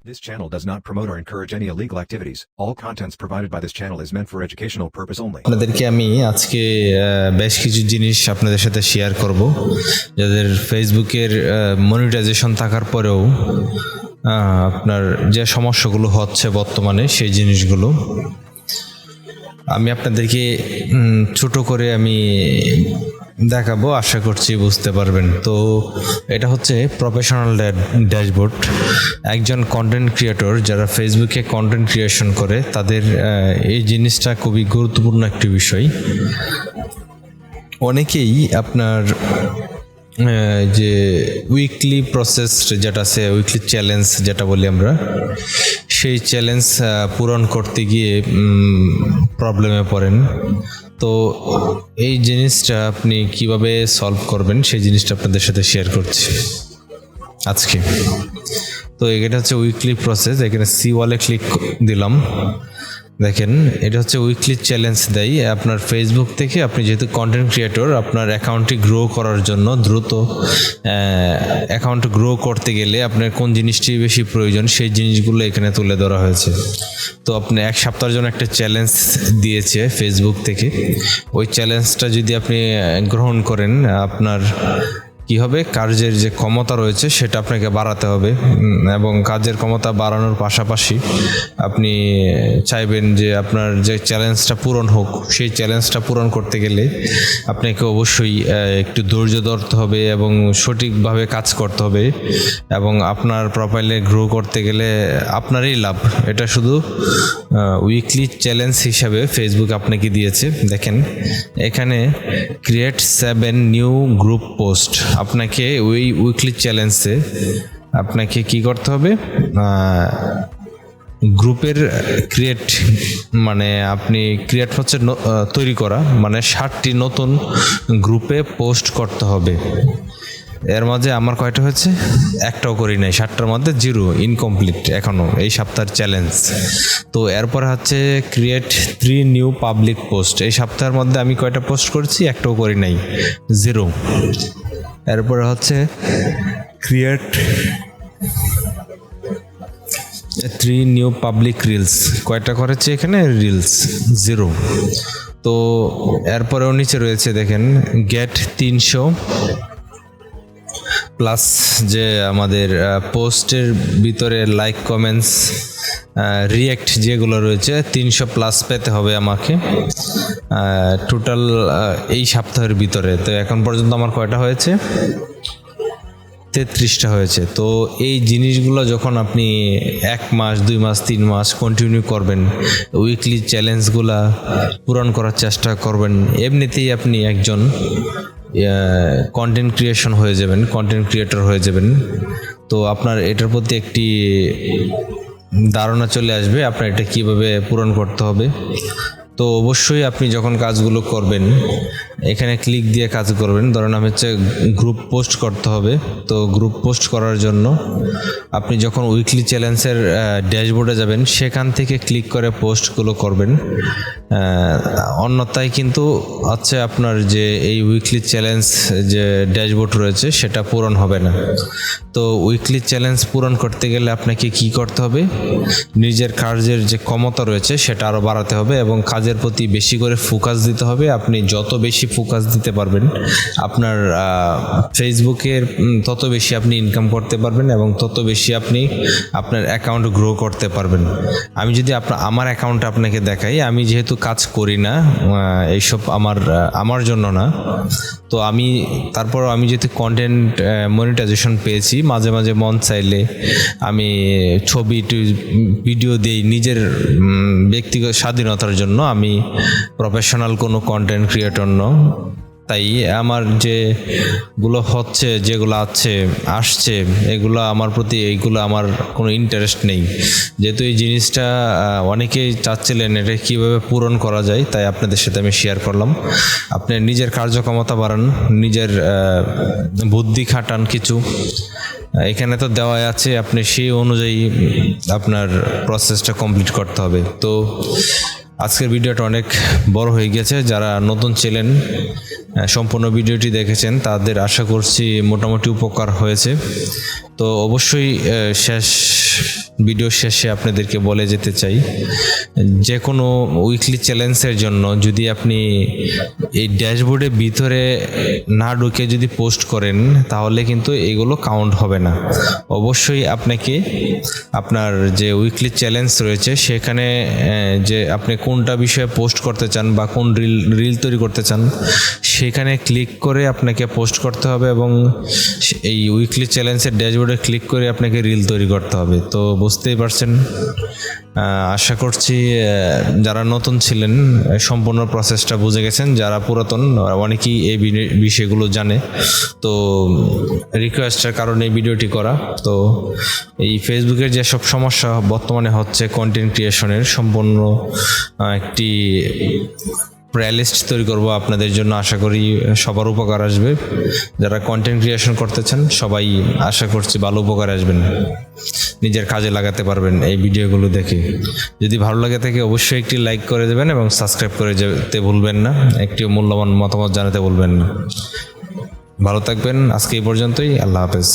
This channel does not promote or encourage any illegal activities. All contents provided by this channel is meant for educational purpose only. আপনাদেরকে আমি আজকে বেশ কিছু জিনিস আপনাদের সাথে শেয়ার করব যাদের ফেসবুকের মনিটাইজেশন থাকার পরেও আপনার যে সমস্যাগুলো হচ্ছে বর্তমানে সেই জিনিসগুলো আমি আপনাদেরকে ছোট করে আমি দেখাবো, আশা করছি বুঝতে পারবেন। তো এটা হচ্ছে প্রফেশনাল ড্যাশবোর্ড। একজন কন্টেন্ট ক্রিয়েটর যারা ফেসবুকে কন্টেন্ট ক্রিয়েশন করে তাদের এই জিনিসটা খুবই গুরুত্বপূর্ণ একটি বিষয়। অনেকেই আপনার যে উইকলি প্রসেস যেটা আছে, উইকলি চ্যালেঞ্জ যেটা বলি আমরা, সেই চ্যালেঞ্জ পূরণ করতে গিয়ে প্রবলেমে পড়েন। তো এই জিনিসটা আপনি কিভাবে সলভ করবেন সেই জিনিসটা আপনাদের সাথে শেয়ার করছি আজকে। তো এটা হচ্ছে উইকলি প্রসেস। এখানে সি ওয়ালে ক্লিক দিলাম, দেখেন এটা হচ্ছে উইকলি চ্যালেঞ্জ দেয় আপনার ফেসবুক থেকে। আপনি যেহেতু কন্টেন্ট ক্রিয়েটর, আপনার অ্যাকাউন্টটি গ্রো করার জন্য, দ্রুত অ্যাকাউন্ট গ্রো করতে গেলে আপনার কোন জিনিসটি বেশি প্রয়োজন সেই জিনিসগুলো এখানে তুলে ধরা হয়েছে। তো আপনি এক সপ্তাহের জন্য একটা চ্যালেঞ্জ দিয়েছে ফেসবুক থেকে। ওই চ্যালেঞ্জটা যদি আপনি গ্রহণ করেন, আপনার কি হবে, কাজের যে ক্ষমতা রয়েছে সেটা আপনাকে বাড়াতে হবে এবং কাজের ক্ষমতা বাড়ানোর পাশাপাশি আপনি চাইবেন যে আপনার যে চ্যালেঞ্জটা পূরণ হোক। সেই চ্যালেঞ্জটা পূরণ করতে গেলে আপনাকে অবশ্যই একটু ধৈর্য ধরতে হবে এবং সঠিকভাবে কাজ করতে হবে এবং আপনার প্রোফাইলে গ্রো করতে গেলে আপনারই লাভ। এটা শুধু উইকলি চ্যালেঞ্জ হিসাবে ফেসবুক আপনাকে দিয়েছে। দেখেন এখানে ক্রিয়েট 7 নিউ গ্রুপ পোস্ট। আপনাকে ওই উইকলি চ্যালেঞ্জে আপনাকে কি করতে হবে, গ্রুপের ক্রিয়েট, মানে আপনি ক্রিয়েট হচ্ছে তৈরি করা, মানে 60টি নতুন গ্রুপে পোস্ট করতে হবে। এর মাঝে আমার কয়টা হয়েছে, একটাও করি নাই, 60টার মধ্যে 0, ইনকমপ্লিট এখনো এই সপ্তাহের চ্যালেঞ্জ। তো এরপর হচ্ছে ক্রিয়েট 3 নিউ পাবলিক পোস্ট। এই সপ্তাহের মধ্যে আমি কয়টা পোস্ট করেছি, একটাও করি নাই, 0। এরপরে হচ্ছে ক্রিয়েট 3 নিউ পাবলিক রিলস। কয়টা করেছে এখানে, রিলস 0। তো এরপরেও নিচে রয়েছে দেখেন গেট 300 প্লাস, যে আমাদের পোস্টের ভিতরে লাইক, কমেন্টস, রিঅ্যাক্ট যেগুলো রয়েছে 300 প্লাস পেতে হবে আমাকে টোটাল এই সপ্তাহের ভিতরে। তো এখন পর্যন্ত আমার কয়টা হয়েছে, 33টা হয়েছে। তো এই জিনিসগুলো যখন আপনি 1 মাস, 2 মাস, 3 মাস কন্টিনিউ করবেন, উইকলি চ্যালেঞ্জগুলা পূরণ করার চেষ্টা করবেন, এমনিতেই আপনি একজন কন্টেন্ট ক্রিয়েশন হয়ে যাবেন, কন্টেন্ট ক্রিয়েটর হয়ে যাবেন। তো আপনার এটার প্রতি একটি ধারণা চলে আসবে আপনার এটা কিভাবে পূরণ করতে হবে। তো অবশ্যই আপনি যখন কাজগুলো করবেন, এখানে ক্লিক দিয়ে কাজ করবেন। ধরেন আমি হচ্ছে গ্রুপ পোস্ট করতে হবে। তো গ্রুপ পোস্ট করার জন্য আপনি যখন উইকলি চ্যালেঞ্জের ড্যাশবোর্ডে যাবেন, সেখান থেকে ক্লিক করে পোস্টগুলো করবেন। অন্যথায় কিন্তু হচ্ছে আপনার যে এই উইকলি চ্যালেঞ্জ যে ড্যাশবোর্ড রয়েছে সেটা পূরণ হবে না। তো উইকলি চ্যালেঞ্জ পূরণ করতে গেলে আপনাকে কি করতে হবে, নিজের কাজের যে ক্ষমতা রয়েছে সেটা আরও বাড়াতে হবে এবং কাজের প্রতি বেশি করে ফোকাস দিতে হবে। আপনি যত বেশি ফোকাস দিতে পারবেন, আপনার ফেসবুকের তত বেশি আপনি ইনকাম করতে পারবেন এবং তত বেশি আপনি আপনার অ্যাকাউন্ট গ্রো করতে পারবেন। আমি যদি আমার অ্যাকাউন্ট আপনাকে দেখাই, আমি যেহেতু কাজ করি না, এইসব আমার জন্য না, তো তারপর আমি যেহেতু কন্টেন্ট মনিটাইজেশন পেয়েছি, মাঝে মাঝে মন চাইলে আমি ছবি ভিডিও দিই নিজের ব্যক্তিগত স্বাধীনতার জন্য। আমি প্রফেশনাল কোনো কন্টেন্ট ক্রিয়েটর নয়। তাই আমার যেগুলো আসছে এগুলো আমার প্রতি, এইগুলো আমার কোনো ইন্টারেস্ট নেই। যেহেতু এই জিনিসটা অনেকেই চাচ্ছিলেন এটা কীভাবে পূরণ করা যায়, তাই আপনাদের সাথে আমি শেয়ার করলাম। আপনি নিজের কার্যক্ষমতা বাড়ান, নিজের বুদ্ধি খাটান কিছু। এখানে তো দেওয়াই আছে, আপনি সেই অনুযায়ী আপনার প্রসেসটা কমপ্লিট করতে হবে। তো আজকের ভিডিওটা অনেক বড় হয়ে গেছে। যারা নতুন ছিলেন, সম্পূর্ণ ভিডিওটি দেখেছেন, তাদের আশা করছি মোটামুটি উপকার হয়েছে। তো অবশ্যই শেষ ভিডিও শেষে আপনাদেরকে বলে যেতে চাই, যে কোনো উইকলি চ্যালেঞ্জের জন্য যদি আপনি এই ড্যাশবোর্ডের ভিতরে না ঢুকে যদি পোস্ট করেন তাহলে কিন্তু এগুলো কাউন্ট হবে না। অবশ্যই আপনাকে আপনার যে উইকলি চ্যালেঞ্জ রয়েছে সেখানে যে আপনি কোনটা বিষয়ে পোস্ট করতে চান বা কোন রিল তৈরি করতে চান সেখানে ক্লিক করে আপনাকে পোস্ট করতে হবে এবং এই উইকলি চ্যালেঞ্জের ড্যাশবোর্ডে ক্লিক করে আপনাকে রিল তৈরি করতে হবে। তো বুঝতেই পারছেন, আশা করছি যারা নতুন ছিলেন সম্পূর্ণ প্রসেসটা বুঝে গেছেন, যারা পুরাতন অনেকেই এই বিষয়গুলো জানে। তো রিকোয়েস্টের কারণে এই ভিডিওটি করা। তো এই ফেসবুকের যেসব সমস্যা বর্তমানে হচ্ছে কন্টেন্ট ক্রিয়েশনের সম্পূর্ণ একটি প্লেলিস্ট তৈরি করব আপনাদের জন্য, আশা করি সবার উপকার আসবে। যারা কন্টেন্ট ক্রিয়েশন করতে চান সবাই আশা করছি ভালো উপকার আসবেন, নিজের কাজে লাগাতে পারবেন এই ভিডিওগুলো দেখে। যদি ভালো লাগে থাকে অবশ্যই একটি লাইক করে দেবেন এবং সাবস্ক্রাইব করে যেতে ভুলবেন না, একটি মূল্যবান মতামত জানাতে ভুলবেন না। ভালো থাকবেন, আজকে এই পর্যন্তই, আল্লাহ হাফেজ।